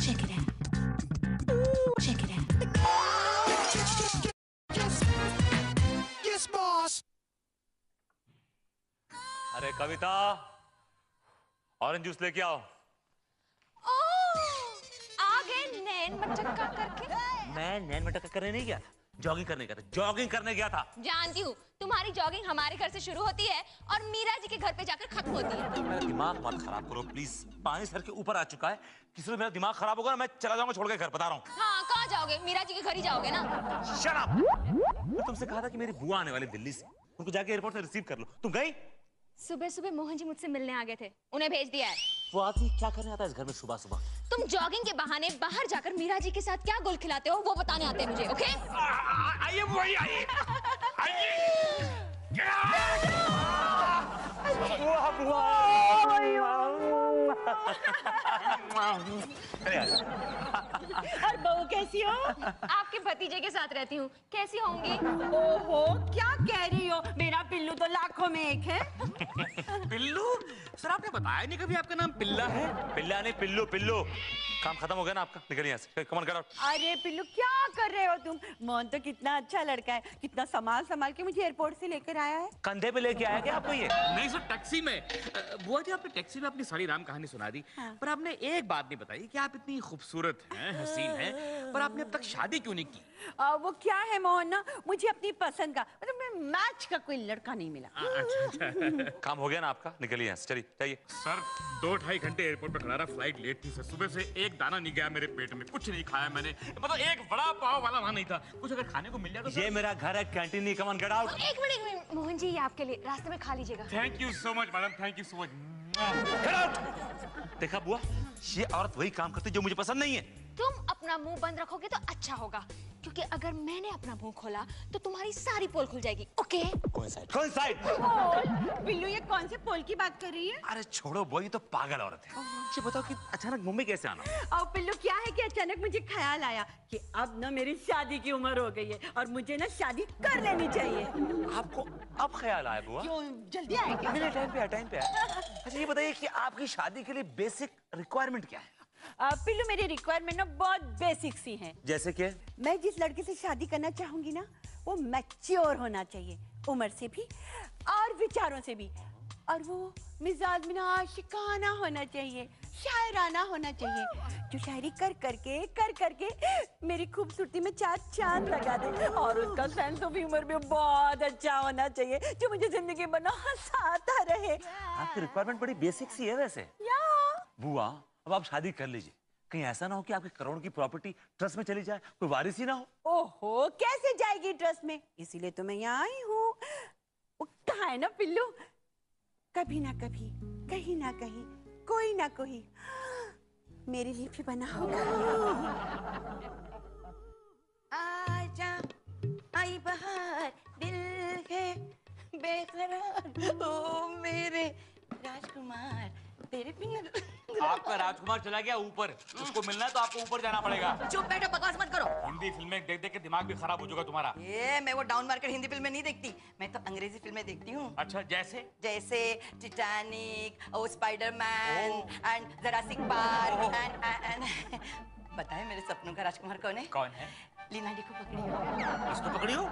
Check it out. Check it out. Yes, boss. अरे कविता, orange juice लेके आओ। आ गए नैन मटक्का करके। मैं नैन मटक्का करने नहीं गया था, जॉगिंग करने गया था। जॉगिंग करने गया था। जानती हूँ तुम्हारी जॉगिंग हमारे घर से शुरू होती है और मीरा जी के घर पे जाकर खत्म होती है। मेरा दिमाग मत खराब करो प्लीज। पानी सर के ऊपर आ चुका है, किसी मेरा दिमाग खराब होगा ना मैं चला जाऊंगा छोड़ के घर, बता रहा हूँ। हाँ, कहाँ जाओगे? मीरा जी के घर ही जाओगे ना। Shut up. मैं तुमसे कहा था कि मेरी बुआ आने वाली दिल्ली से, उनको जाके एयरपोर्ट से रिसीव कर लो। तुम गई? सुबह सुबह मोहन जी मुझसे मिलने आ गए थे, उन्हें भेज दिया है। वो आदमी क्या करने आता है इस घर में सुबह सुबह? तुम जॉगिंग के बहाने बाहर जाकर मीरा जी के साथ क्या गोल खिलाते हो वो बताने आते हैं मुझे। ओके? आइए वही आइए। और बहू कैसी हो? आपके भतीजे के साथ रहती हूँ, कैसी होंगी? ओहो, क्या कह रही हो? मेरा पिल्लू तो लाखों में एक है। पिल्लू? सर आपने बताया नहीं कभी आपका नाम पिल्ला है। पिल्ला नहीं, पिल्लू। पिल्लू काम खत्म हो गया ना आपका, निकलिए यहाँ से। Come on get out. अरे पिल्लू क्या कर रहे हो तुम? मोहन तो कितना अच्छा लड़का है, कितना संभाल संभाल के मुझे एयरपोर्ट से लेकर आया है। कंधे पे लेके आया क्या आपको ये? नहीं सर, टैक्सी में। बुआ जी आपने टैक्सी में अपनी सारी राम कहानी सुना दी। हाँ। पर आपने एक बात नहीं बताई कि आप इतनी खूबसूरत हैं, हसीन हैं, पर आपने अब तक शादी क्यों नहीं की? वो क्या है मोहन ना, मुझे अपनी पसंद का मतलब मैं मैच का कोई लड़का नहीं मिला। अच्छा। काम हो गया ना आपका, निकलिए यहाँ से, चलिए जाइए। सर 2-2.5 घंटे एयरपोर्ट पर खड़ा रहा, फ्लाइट लेट थी सर। सुबह से एक दाना नहीं गया मेरे पेट में, कुछ नहीं खाया मैंने। मतलब एक बड़ा पाव वाला वहां नहीं था, कुछ अगर खाने को मिल जाए तो। ये मेरा घर है, कैंटीन नहीं। Come on get out. एक मिनट मोहन जी, ये आपके लिए, रास्ते में खा लीजिएगा। Thank you so much madam, thank you so much. Get out. देखा बुआ, ये औरत वही काम करती जो मुझे पसंद नहीं है। तुम अपना मुंह बंद रखोगे तो अच्छा होगा, क्योंकि अगर मैंने अपना मुंह खोला तो तुम्हारी सारी पोल खुल जाएगी। ओके? कोइंसाइड। पोल? पिल्लू ये कौन से पोल की बात कर रही है? अरे छोड़ो बुआ, ये तो पागल औरत है। ये बताओ कि अचानक मुंबई कैसे आना? और पिल्लू क्या है कि अचानक मुझे ख्याल आया कि अब ना मेरी शादी की उम्र हो गई है और मुझे ना शादी कर लेनी चाहिए। आपको अब ख्याल आया बुआ? क्यों जल्दी आए क्या? नहीं, टाइम पे टाइम पे। अच्छा ये बताइए कि आपकी शादी के लिए बेसिक रिक्वायरमेंट क्या है? पिल्लू मेरी रिक्वायरमेंट ना बहुत बेसिक सी है। जैसे कि मैं जिस लड़के से शादी करना चाहूंगी ना, वो मैच्योर होना चाहिए, उम्र से भी और विचारों से भी, और वो मिजाज में ना आशिकाना होना चाहिए, शायराना होना चाहिए, जो शायरी कर करके मेरी खूबसूरती में 4 चांद लगा दे, और उसका सेंस ऑफ ह्यूमर भी बहुत अच्छा होना चाहिए, जो मुझे जिंदगी भर ना हंसाता रहे। आपकी रिक्वायरमेंट बड़ी बेसिक सी है वैसे। या बुआ अब आप शादी कर लीजिए, कहीं ऐसा ना हो कि आपके करोड़ की प्रॉपर्टी ट्रस्ट में चली जाए, कोई वारिस ही ना हो। ओहो, कैसे जाएगी ट्रस्ट में? इसीलिए तो मैं यहाँ आई हूँ। वो कहाँ है ना पिल्लू, कभी ना कभी, कहीं ना कहीं, कोई ना कोई मेरे लिए भी बना होगा। आजा आई बहार, दिल है बेकरार, ओ मेरे राजकुमार, तेरे बिना। आपका राजकुमार चला गया ऊपर, उसको मिलना है तो आपको ऊपर जाना पड़ेगा। चुप बैठो, बकवास मत करो। हिंदी फिल्में देख देख के दिमाग भी खराब हो जाएगा तुम्हारा। ये मैं वो डाउन मार्केट हिंदी फिल्में नहीं देखती, मैं तो अंग्रेजी फिल्में देखती हूँ। अच्छा जैसे? जैसे टिटैनिक, ओ Spiderman and Jurassic Park and बताए मेरे सपनों का राजकुमार कौन है? कौन है? लियोनार्डो को पकड़ियो। इसको पकड़ियो?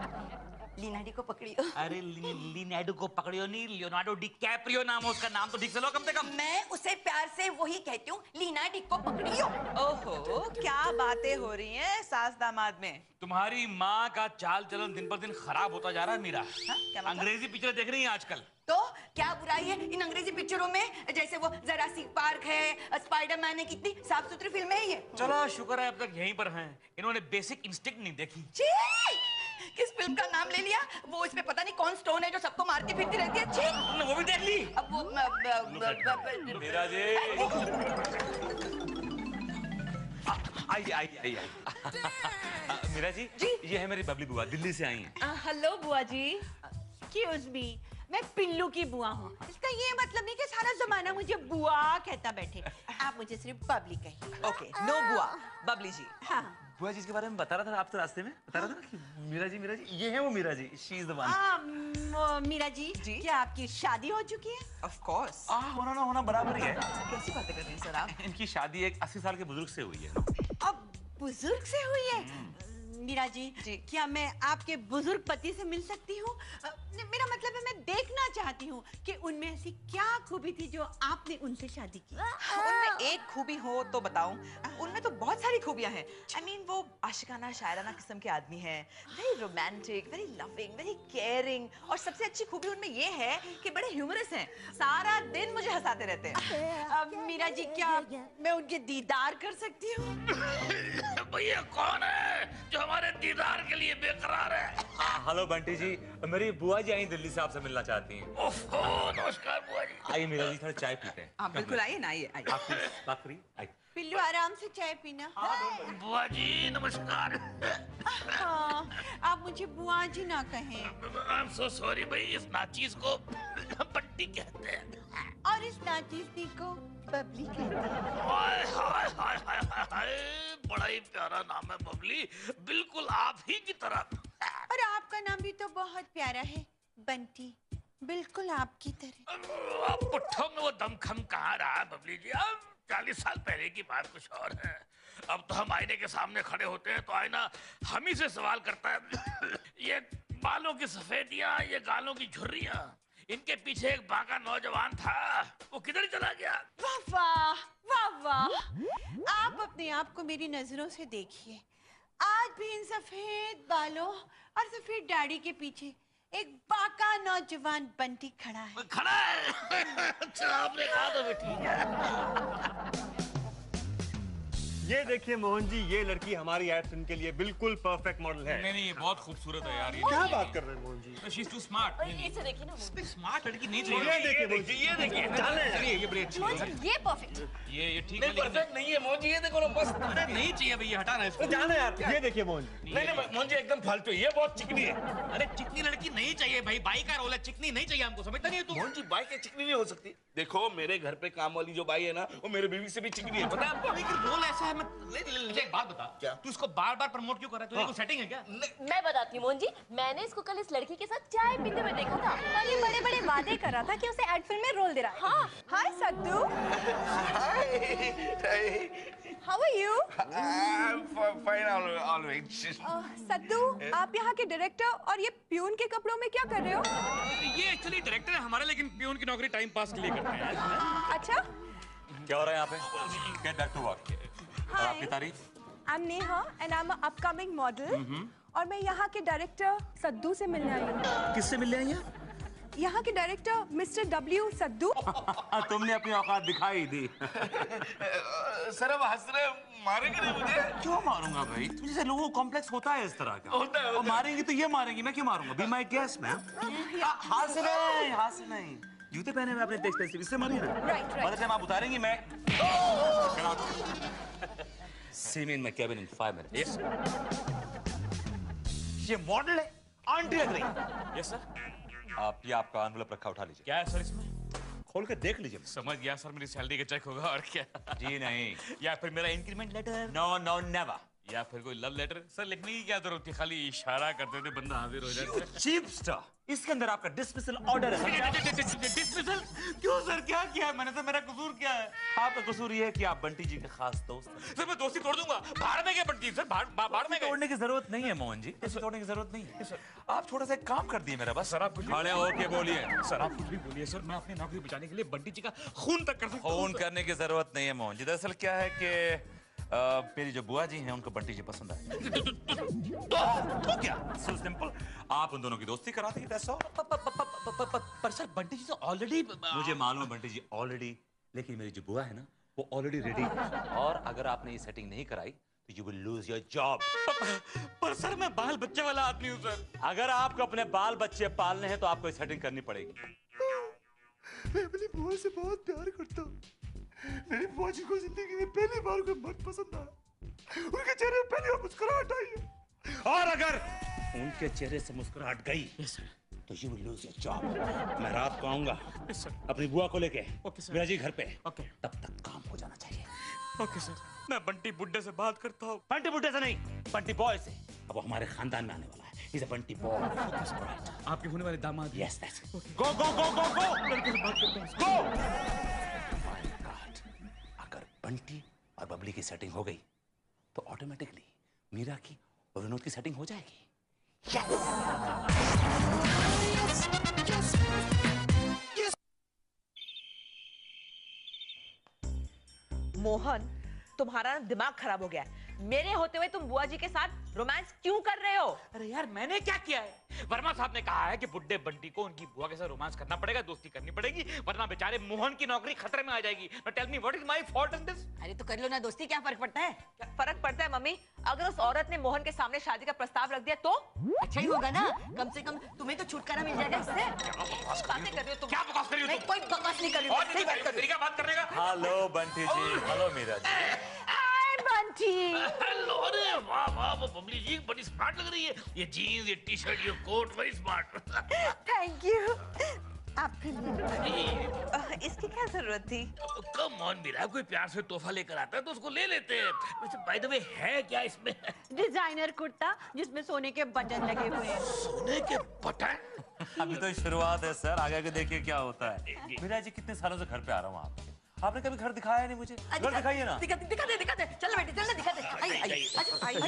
लियोनार्डो को पकड़ियो। अरे लियोनार्डो को पकड़ियो नहीं, लियोनार्डो डिकैप्रियो नाम है उसका, नाम तो ठीक से लो कम से कम। मैं उसे प्यार से वही कहती हूँ, लियोनार्डो को पकड़ियो। ओहो, क्या बातें हो रही हैं सास दामाद में। तुम्हारी माँ का चाल चलन दिन पर दिन खराब होता जा रहा है मीरा। क्या मतलब? अंग्रेजी पिक्चर देख रही है आजकल। तो क्या बुराई है इन अंग्रेजी पिक्चरों में? जैसे वो जुरासिक पार्क है, स्पाइडरमैन है, कितनी साफ सुथरी फिल्में है ये। चलो शुक्र है अब तक यहीं पर हैं, इन्होंने बेसिक इंस्टिंक्ट नहीं देखी। छी! किस फिल्म का नाम ले लिया? वो इसमें पता नहीं कौन स्टोन है जो सबको मारती फिरती रहती है। छी! तुमने वो भी देख ली? अब वो मीरा जी आइए। मीरा जी, ये है मेरी बबली बुआ, दिल्ली से आई हैं। हेलो बुआ जी। एक्सक्यूज मी, मैं पिल्लू की बुआ हूँ, इसका इसका ये मतलब नहीं कि सारा जमाना मुझे बुआ कहता बैठे। आप मुझे सिर्फ बबली कहिए। ओके, नो बुआ, बबली जी। हाँ। बुआ जी के बारे में बता रहा था आपसे रास्ते में, बता रहा था ना कि मीरा जी ये है वो Meera ji, she is the one. Meera ji, जी? क्या आपकी शादी हो चुकी है? Of course. होना बराबर ही है। कैसी बातें कर रहे हैं सर आप? इनकी शादी एक 80 साल के बुजुर्ग से हुई है। अब बुजुर्ग से हुई है? मीरा जी, जी। क्या मैं आपके बुजुर्ग पति से मिल सकती हूँ? मेरा मतलब है मैं देखना चाहती हूँ कि उनमें ऐसी क्या खूबी थी जो आपने उनसे शादी की। उनमें एक खूबी हो तो बताऊं, उनमें तो बहुत सारी खूबियां हैं। I mean, वो आशिकाना शायराना किस्म के आदमी हैं, very romantic, very loving, very caring, और सबसे अच्छी खूबी उनमें ये है कि बड़े ह्यूमरस हैं, सारा दिन मुझे हंसाते रहते हैं। मीरा जी, क्या मैं उनके दीदार कर सकती हूँ? भैया कौन है जो हमारे दीदार के लिए बेकरार है? हेलो बंटी जी, मेरी बुआ जी आई दिल्ली से आपसे मिलना चाहती हैं। ओफो, नमस्कार बुआ जी। आइए मीरा जी, थोड़ा चाय पीते हैं। आप बिल्कुल आइए ना, आइए आइए। आप बात करिए, आइए। पिल्लू, आराम से चाय पीना। बुआ जी नमस्कार। हाँ, आप मुझे बुआ जी ना कहें। आई एम सो सॉरी भाई, इस नाचीज को बंटी कहते हैं। और इस नाचीजनी को बबली कहते हैं। हाय हाय हाय हाय हाय हाय, बड़ा ही प्यारा नाम है बबली, बिल्कुल आप ही की तरह। और आपका नाम भी तो बहुत प्यारा है, बंटी, बिल्कुल आपकी तरह। अब पुट्ठों में वो दमखम कहाँ रहा बबली जी? अब 40 साल पहले की बात कुछ और है। अब तो हम आईने के सामने खड़े होते हैं तो आईना हम ही से सवाल करता है, ये बालों की सफेदियां, ये गालों की झुर्रियां, इनके पीछे एक बांका नौजवान था, वो किधर चला गया? वाह वाह वाह वाह, आप अपने आप को मेरी नजरों से देखिए। आज भी इन सफेद बालों और सफेद दाढ़ी के पीछे एक बाका नौजवान बंटी खड़ा है। खड़ा है। अच्छा, आपने कहा तो भी ठीक है। ये देखिए मोहन जी, ये लड़की हमारी एड फिल्म के लिए बिल्कुल परफेक्ट मॉडल है। नहीं ये बहुत खूबसूरत है यार। क्या बात कर रहे हैं Mohan ji? She is too smart. इसे देखिए ना मोहन। स्मार्ट लड़की नहीं ये देखिए मोहन जी, ये देखिए, ये बड़ी अच्छी है। मोहन जी, ये परफेक्ट। ये ठीक है, परफेक्ट नहीं है मोहन जी, ये देखो ना, बस अरे नहीं चाहिए भैया, हटाना इसको। जाना यार, ये देखिए मोहन जी। नहीं मोहन जी एकदम फालतू है, ये बहुत चिकनी है। अरे चिकनी लड़की नहीं चाहिए भाई, बाई का रोल है, चिकनी नहीं चाहिए हमको, समझता नहीं है तू? मोहन जी बाई के चिकनी नहीं हो सकती। देखो मेरे घर पे काम वाली जो बाई है ना, वो मेरे बीवी से भी चिकनी है, पता है आपको? लेकिन रोल ऐसा है, मैं एक बात बता, क्या? तू इसको बार-बार प्रमोट क्यों कर रहा है? तुझे कोई सेटिंग है क्या? मैं बताती हूँ मोहन जी, मैंने इसको कल इस लड़की के साथ चाय पीते हुए देखा था और ये बड़े बड़े वादे कर रहा था कि उसे एड फिल्म में रोल दे रहा है। हाँ, hi Saddu, how are you? Fine always. Saddu, आप यहाँ के डायरेक्टर और ये प्यून के कपड़ों में क्या कर रहे हो? ये एक्चुअली डायरेक्टर है हमारा, लेकिन पियून की नौकरी टाइम पास के लिए करते हैं। अच्छा, क्या हो रहा है यहाँ पे? Get back to work. और आपकी तारीफ? I am Neha and I am upcoming model और मैं यहाँ के डायरेक्टर सद्दू से मिलने आई हूँ। किससे मिलने आई हैं? यहाँ के डायरेक्टर मिस्टर डब्ल्यू सद्दू। तुमने अपनी औकात दिखाई दी। सर अब हंस रहे, मारेंगे नहीं मुझे? क्यों मारूंगा भाई? तुझे से लोगों को कॉम्प्लेक्स होता है इस तरह का। होता है। और मारेंगे तो ये मारेंगे, मैं क्यों मारूंगा? Be my guest ma'am. हाथ से नहीं। जूते पहने हुए अपने एक्सपेंसिव, इससे मारिए ना। Right. बाय द टाइम आप उतारेंगी मैं See me in my cabin in 5 minutes. Yes, ये मॉडल है, आंटी लग रही है। yes sir. आप ये आपका एनवलप रखा, उठा लीजिए। क्या है सर इसमें? खोल के देख लीजिए। समझ गया सर, मेरी सैलरी का चेक होगा और क्या? जी नहीं। या फिर मेरा इंक्रीमेंट लेटर, नो नेवर। या फिर कोई लव लेटर। सर लिखने की क्या जरूरत थी, खाली इशारा करते थे बंदा हाजिर हो जाता। चीप स्टार, इसके अंदर आपका डिसमिसल ऑर्डर है। डिसमिसल? क्यों सर, क्या किया मैंने? सर मेरा कसूर क्या है? आपका कसूर ये है कि आप बंटी जी के खास दोस्त हैं। सर मैं दोस्ती तोड़ दूंगा। भाड़ में क्या बंटी सर, भाड़ में गए। तोड़ने की जरूरत नहीं है मोहन जी, इसे तोड़ने की जरूरत नहीं है। आप थोड़ा सा एक काम कर दिए मेरा बस। सर आप कुछ खड़े होके बोलिए। सर आप कुछ भी बोलिए सर, मैं अपनी नौकरी बचाने के लिए बंटी जी का खून तक कर सकता हूं। फोन करने की जरूरत नहीं है मोहन जी। दरअसल क्या है कि मेरी जो बुआ जी हैं उनको बंटी जी पसंद आए। तो क्या? So simple। आप उन दोनों की दोस्ती करा दी, that's all। पर सर बंटी जी तो ऑलरेडी। मुझे मालूम है बंटी जी ऑलरेडी, लेकिन मेरी जो बुआ है ना वो ऑलरेडी रेडी है। और अगर आपने ये सेटिंग नहीं कराई तो you will lose your job. पर सर मैं बाल बच्चे वाला आदमी हूँ सर। अगर आपको अपने बाल बच्चे पालने हैं तो आपको ये सेटिंग करनी पड़ेगी। मैं अपनी बुआ से बहुत प्यार करता हूँ। मेरी बुआ जी को जिंदगी में पहली बार कोई मर्द पसंद आया। उनके चेहरे पे पहली बार मुस्कुराहट आई है। और अगर उनके चेहरे से मुस्कुराहट गई तो you will lose your job. मैं रात को आऊंगा अपनी बुआ को लेके मेरा जी घर पे। तब तक काम हो जाना चाहिए। ओके सर, मैं बंटी बुड्ढे से बात करता हूँ। बंटी बुड्ढे से नहीं, बंटी बॉय से। अब वो हमारे खानदान में आने वाला है। He's a Bunty boy. आपके होने वाले दामाद। Yes, that's it. Go, go, go, go, go. लड़के से बात करता हूँ। Go. My God, अगर बंटी और बबली की सेटिंग हो गई तो ऑटोमेटिकली मीरा की और विनोद की सेटिंग हो जाएगी। मोहन, तुम्हारा दिमाग खराब हो गया है। मेरे होते हुए तुम बुआ जी के साथ रोमांस क्यों कर रहे हो? अरे यार, मैंने क्या किया है? वर्मा साहब ने कहा है कि बुड्ढे बंटी को उनकी बुआ के साथ रोमांस करना पड़ेगा, दोस्ती करनी पड़ेगी, वरना बेचारे मोहन की नौकरी खतरे में आ जाएगी। Now tell me, what is my fault in this? अरे तो कर लो ना दोस्ती, क्या फर्क पड़ता है? क्या फर्क पड़ता है मम्मी? अगर उस औरत ने मोहन के सामने शादी का प्रस्ताव रख दिया तो अच्छा ही होगा ना। कम से कम तुम्हें तो छुटकारा मिल जाएगा इससे। बातें कर रहे हो तुम? क्या बकवास कर रही हो तुम? कोई बकवास नहीं कर रही हूँ, सही बात कर रही तरीका बात करने का। हेलो बंटी जी, हेलो मीरा जी। बंटी, हेलो, अरे वाह वाह, वो बबली जी बड़ी स्मार्ट लग रही है। ये जीन्स, ये टी शर्ट, ये coat, very smart. Thank you. आपके इसकी क्या जरूरत थी? कम ऑन मीरा, कोई प्यार से तोहफा लेकर आता है तो उसको ले लेते हैं। वैसे बाय द वे है क्या इसमें? डिजाइनर कुर्ता जिसमें सोने के बटन लगे हुए हैं। सोने के बटन? अभी तो शुरुआत है सर, आगे आगे देखिए क्या होता है। मीरा जी कितने सालों से घर पे आ रहा हूँ आपने कभी घर दिखाया नहीं मुझे। घर दिखाइए ना। दिखा दे। चल बेटी, चल ना, दिखा दे। आई।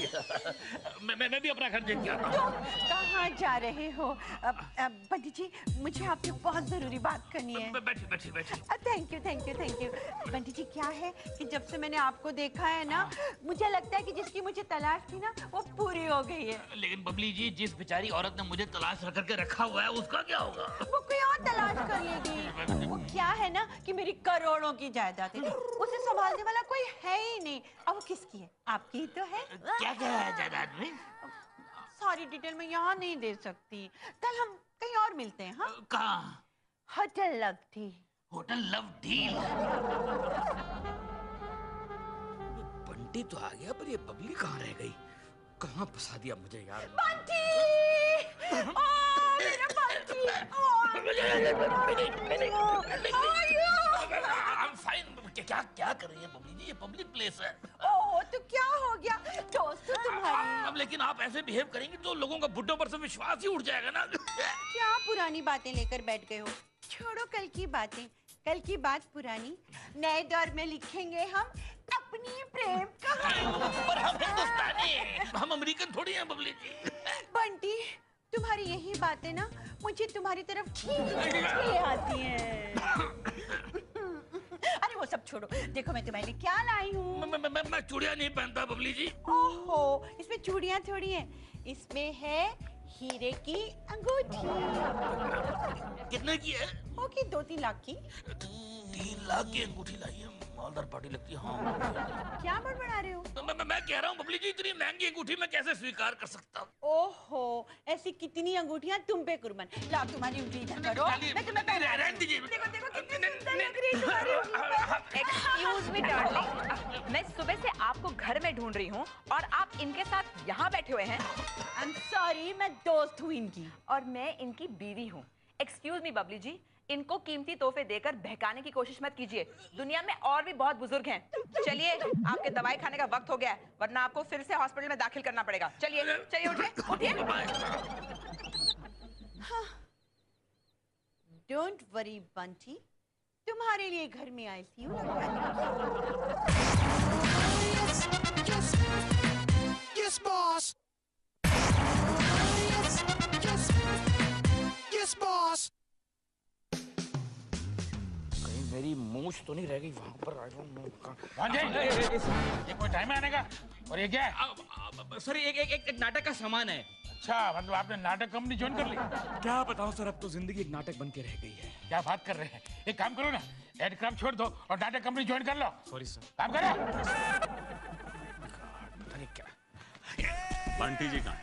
मैं भी अपना घर देख के आता हूँ। कहाँ जा रहे हो? बंटी जी, मुझे आपसे बहुत जरूरी बात करनी है। बैठी। Thank you. बंटी जी, क्या है कि जब से मैंने आपको देखा है ना, मुझे लगता है कि जिसकी मुझे तलाश थी ना, वो पूरी हो गई है। लेकिन बबली जी, जिस बेचारी औरत ने मुझे तलाश रख करके रखा हुआ है, उसका क्या होगा? वो कोई और तलाश कर लेगी। वो क्या है ना कि मेरी करोड़ों की जायदाद है, उसे संभालने वाला कोई है ही नहीं। अब वो किसकी है? आपकी ही तो है। क्या है जायदाद में? सारी डिटेल मैं यहाँ नहीं दे सकती। कल हम कहीं और मिलते हैं। हाँ, कहाँ? होटल लवटी। Hotel love deal. बंटी तो आ गया, पर ये बबली कहाँ रह गई? कहाँ फंसा दिया मुझे यार। बंटी! मेरा बंटी! I'm fine। क्या कर रही है बबली जी? ये पब्लिक प्लेस है। ओह, तो क्या हो गया? दोस्त तुम्हारी। अब लेकिन आप ऐसे बिहेव करेंगे तो लोगों का बुड्ढों पर से विश्वास ही उठ जाएगा ना। क्या पुरानी बातें लेकर बैठ गए हो? छोड़ो कल की बातें, कल की बात पुरानी। नए दौर में लिखेंगे हम अपनी प्रेम कहानी। पर हम हिंदुस्तानी हैं, हम अमेरिकन थोड़ी हैं बबली जी। बंटी, तुम्हारी यही बातें ना मुझे तुम्हारी तरफ खींच आती हैं। अरे वो सब छोड़ो, देखो मैं तुम्हारे लिए क्या लाई हूँ। मैं चूड़ियां नहीं पहनता बबली जी। ओहो, इसमें चूड़ियां थोड़ी हैं, इसमें है हीरे की अंगूठी। कितने की है? होगी 2-3 लाख की। 3 लाख की अंगूठी लाई है, मालदार पार्टी लगती है। हाँ, क्या बड़बड़ा रहे हो? मैं कह रहा हूँ बबली जी, इतनी महंगी अंगूठी मैं कैसे स्वीकार कर सकता हूँ? ओहो, ऐसी कितनी अंगूठियां तुम पे कुर्बान। लाओ तुम्हारी उंगली इधर करो, मैं तुम्हें पहना दूँ। देखो कितनी सुंदर लग रही है तुम्हारी उंगली। एक्सक्यूज मी डार्लिंग, मैं सुबह से आपको घर में ढूंढ रही हूँ और आप इनके साथ यहाँ बैठे हुए हैं। आई एम सॉरी, मैं दोस्त हूँ इनकी। और मैं इनकी बीवी हूँ। एक्सक्यूज मी बबली जी, इनको कीमती तोहफे देकर बहकाने की कोशिश मत कीजिए। दुनिया में और भी बहुत बुजुर्ग हैं। चलिए, आपके दवाई खाने का वक्त हो गया है, वरना आपको फिर से हॉस्पिटल में दाखिल करना पड़ेगा। चलिए उठिए। डोंट वरी बंटी, तुम्हारे लिए घर में आई थी। Yes, boss. Yes, boss. मेरी मूछ तो नहीं रह गई वहां पर। ये कोई टाइम है आने का? और ये क्या है? सर एक नाटक का सामान है। अच्छा, मतलब आपने नाटक कंपनी ज्वाइन कर ली? क्या बताऊं सर, अब तो जिंदगी एक नाटक बन के रह गई है। क्या बात कर रहे हैं? एक काम करो ना, एयरक्राफ्ट छोड़ दो और नाटक कंपनी ज्वाइन कर लो। Sorry sir. काम करो। पता नहीं क्या। बंटी जी कहाँ?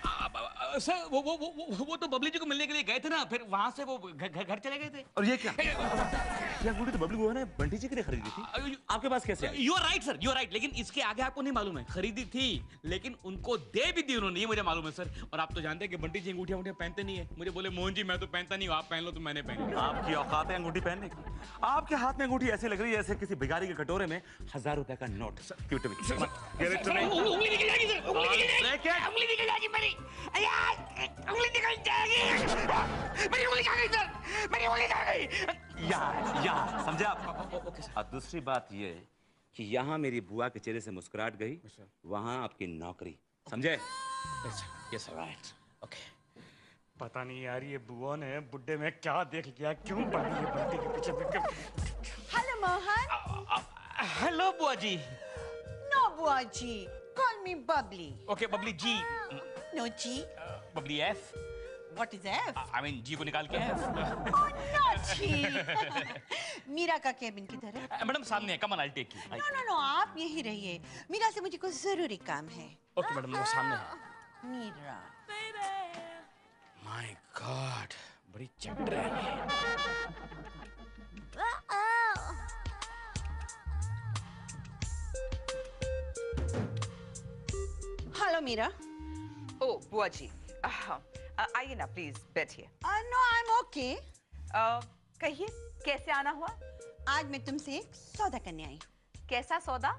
सर वो तो बबली जी को मिलने के लिए गए थे ना, फिर वहाँ से वो घर चले गए थे। और ये क्या ये अंगूठी तो बबली बुआ ने बंटी जी के लिए खरीदी थी, आपके पास कैसे आई? You are right sir, you are right, लेकिन इसके आगे आपको नहीं मालूम है। खरीदी थी लेकिन उनको दे भी दी उन्होंने, ये मुझे मालूम है सर। और आप तो जानते हैं कि बंटी जी अंगूठियां पहनते नहीं है। मुझे बोले मोहन जी मैं तो पहनता नहीं हूँ, आप पहन लो तो मैंने पहन ली। आपकी औकात है अंगूठी पहनने की? आपके हाथ में अंगूठी ऐसी लग रही है जैसे किसी भिखारी के कटोरे में 1000 रुपए का note. Give it to me. Give it to me. उंगली निकल जाएगी सर, उंगली निकल जाएगी, उंगली निकल जाएगी मेरी, उंगली निकल जाएगी, मेरी उंगली कहाँ गई सर, मेरी उंगली कहाँ गई? यहाँ समझे आप? और दूसरी बात ये कि यहाँ मेरी बुआ के चेहरे से मुस्कुराहट गई, वहाँ आपकी नौकरी, समझे? Yes right, okay. पता नहीं यार ये बुआ ने बुड्ढे में क्या देख लिया, क्यों पड़ी ये बंटी के पीछे। हेलो मोहन। हेलो बुआ जी। नो बुआ जी, call me Babli. Okay Babli ji. No जी। Babli F. What is F? I mean जी को निकाल के एफ। Oh no जी। मीरा का केबिन किधर है? मैडम सामने है, come on I take you. No no no, आप यही रहिए, मीरा से मुझे कुछ जरूरी काम है। ओके मैडम, वो सामने है। मीरा। माय गॉड, बड़ी चट रही है। हेलो मीरा। ओ बुआ जी, आइए ना प्लीज, बैठिए। No I am okay. कहिए कैसे आना हुआ? आज मैं तुमसे एक सौदा करने आई हूँ। कैसा सौदा?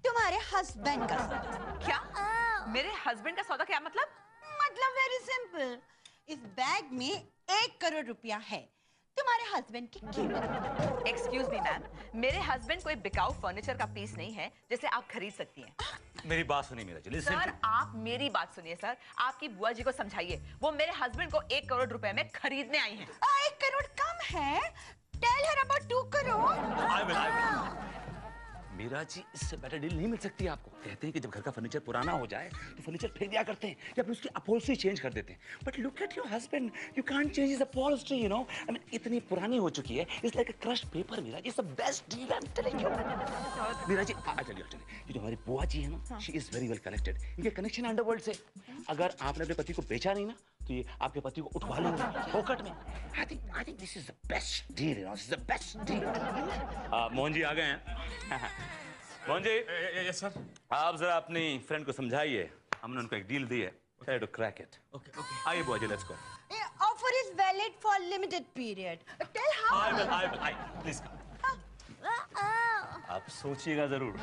तुम्हारे हस्बैंड का सौदा। क्या? मेरे हस्बैंड का सौदा? क्या मतलब? मतलब वेरी सिंपल, इस बैग में 1 करोड़ रुपया है, तुम्हारे हस्बैंड की कीमत। एक्सक्यूज मी मैम, मेरे हस्बैंड कोई बिकाऊ फर्नीचर का पीस नहीं है जिसे आप खरीद सकती हैं। मेरी बात सुनिए मीरा जी। सर आप मेरी बात सुनिए सर, आपकी बुआ जी को समझाइए, वो मेरे हस्बैंड को 1 करोड़ रुपए में खरीदने आई हैं। 1 करोड़ कम है, tell her about 2 crore. I will. Meera ji, इससे बेटर डील नहीं मिल सकती आपको। कहते हैं कि जब घर का फर्नीचर पुराना हो जाए तो फर्नीचर फेंक दिया करते हैं या फिर उसकी अपहोल्स्ट्री चेंज कर देते हैं। But look at your husband, you can't change his upholstery, you know. I mean इतनी पुरानी हो चुकी है, it's like a crushed paper. Meera ji, it's the best deal, I am telling you. Meera ji चलिए, ये जो हमारी बुआ जी है ना, she is very well connected. इनके कनेक्शन अंडरवर्ल्ड से। अगर आपने अपने पति को बेचा नहीं ना, तो ये आपके पति को उठवा लेंगे फोकट में। I think this is the best deal, you know, this is the best deal. Mohan ji आ गए हैं। मोहन जी। Yes sir. आप जरा अपनी फ्रेंड को समझाइए, हमने उनको एक डील दी है, try to crack it. Okay okay. आइए बुआ जी, let's go. Offer is valid for limited period. Tell how. I will please. आप सोचिएगा जरूर।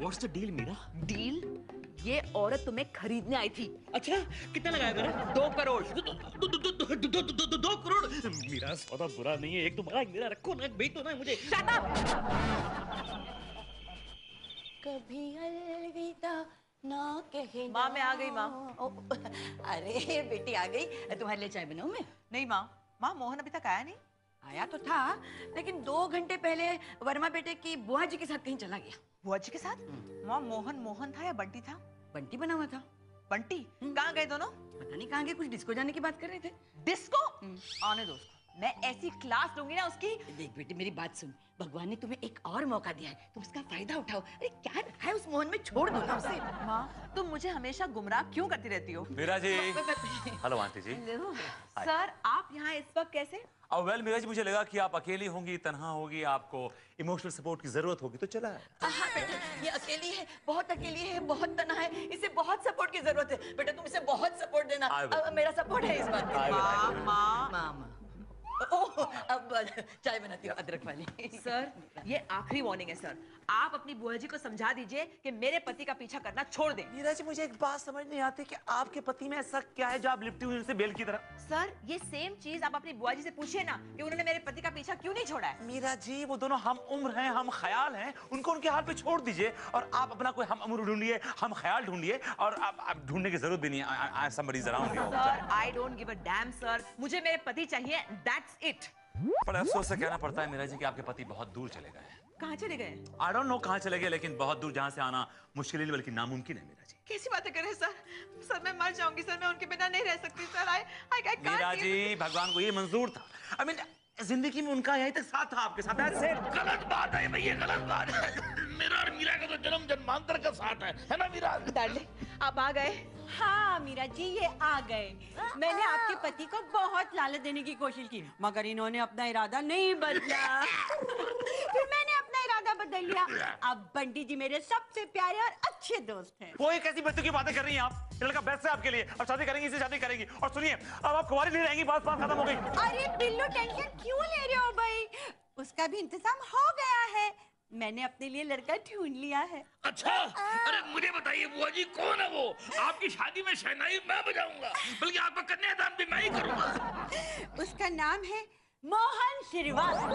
What's the deal Meera? Deal? ये औरत तुम्हें खरीदने आई थी। अच्छा, कितना लगाया मेरा? 2 करोड़। 2 करोड़? मेरा सौदा बुरा नहीं है, एक तुम्हारा एक मेरा, रखो ना, बेच दो ना मुझे। Shut up! कभी अलविदा ना कहना। माँ, मैं आ गई, माँ। अरे बेटी आ गई, तुम्हारे लिए चाय बनाऊं मैं? नहीं माँ, मोहन अभी तक आया नहीं। आया तो था, लेकिन 2 घंटे पहले वर्मा बेटे की बुआ जी के साथ कहीं चला गया। बुआ जी के साथ? माँ, मोहन था या बंटी था? बंटी बना हुआ था। बंटी? कहाँ गए दोनों? पता नहीं कहाँ गए, कुछ डिस्को जाने की बात कर रहे थे। डिस्को? आने दो उसको, मैं ऐसी क्लास लूंगी ना उसकी। देख बेटी, मेरी बात सुन, भगवान ने तुम्हें एक और मौका दिया है, तुम उसका फायदा उठाओ। अरे क्या रखा है उस मोहन में, छोड़ दो ना उसे। माँ, तुम मुझे हमेशा गुमराह क्यों करती रहती हो? मीरा जी। हेलो आंटी जी। सर आप यहाँ इस वक्त कैसे? अब वेल मीरा जी, मुझे लगा कि आप अकेली होंगी, तन्हा होगी, आपको इमोशनल सपोर्ट की जरूरत होगी, तो चला है। हाँ बेटे, ये अकेली है, बहुत अकेली है, बहुत तन्हा है, इसे बहुत सपोर्ट की जरूरत है। बेटा तुम इसे बहुत सपोर्ट देना, मेरा सपोर्ट है इस बात में। माँ, अब चाय बनाती हूँ अदरक वाली। सर ये आखिरी वार्निंग है सर, आप अपनी बुआ जी को समझा दीजिए कि मेरे पति का पीछा करना छोड़ दें। मीरा जी, मुझे एक बात समझ नहीं आती कि आपके पति में ऐसा क्या है जो आप लिपटी हुई उनसे बेल की तरह। सर ये सेम चीज आप अपनी बुआ जी से पूछिए ना कि उन्होंने मेरे पति का पीछा क्यों नहीं छोड़ा है। मीरा जी, वो दोनों हम उम्र हैं, हम ख्याल हैं, उनको उनके हाल पे छोड़ दीजिए और आप अपना कोई हम उम्र ढूंढिए, हम ख्याल ढूंढिए, और आप ढूंढने की जरूरत भी नहीं है। somebody's around you. Sir I don't give a dam sir, मुझे मेरे पति चाहिए, दैट्स इट। पर अफसोस से कहना पड़ता है मीरा जी कि आपके पति बहुत दूर चले गए हैं। कहाँ चले गए? आई डोंट नो कहाँ चले गए, लेकिन बहुत दूर, जहाँ से आना मुश्किल नहीं बल्कि नामुमकिन है मीरा जी। कैसी बातें कर रहे हैं सर? सर मैं मर जाऊंगी सर, मैं उनके बिना नहीं रह सकती सर। आई मीरा जी, भगवान को ये मंजूर था। आई मीन जिंदगी में उनका यहीं तक साथ था, आपके साथ। गलत बात है भैया, गलत बात है। मेरा और मीरा का तो जन्म जन्मांतर का साथ है ना मीरा? डार्लिंग आप आ गए। हाँ मीरा जी, ये आ गए। मैंने आपके पति को बहुत लालच देने की कोशिश की, मगर इन्होंने अपना इरादा नहीं बदला। फिर मैंने अपना इरादा बदल लिया। अब बंटी जी मेरे सबसे प्यारे और अच्छे दोस्त हैं। वो एक ऐसी बच्चों की बातें कर रही हैं आप? ये लड़का बेस्ट है आपके लिए, अब शादी करेंगी, इसे शादी करेंगी। और सुनिए, अब आप कुंवारी नहीं रहेंगी, बात खत्म हो गई। अरे बिल्लू, टेंशन क्यों ले रहे हो भाई? उसका भी इंतजाम हो गया है। मैंने अपने लिए लड़का ढूंढ लिया है। अच्छा, अरे मुझे बताइए बुआ जी, कौन है वो? आपकी शादी में शहनाई मैं बजाऊंगा, बल्कि आपका कन्यादान भी मैं ही करूंगा। उसका नाम है मोहन श्रीवास्तव।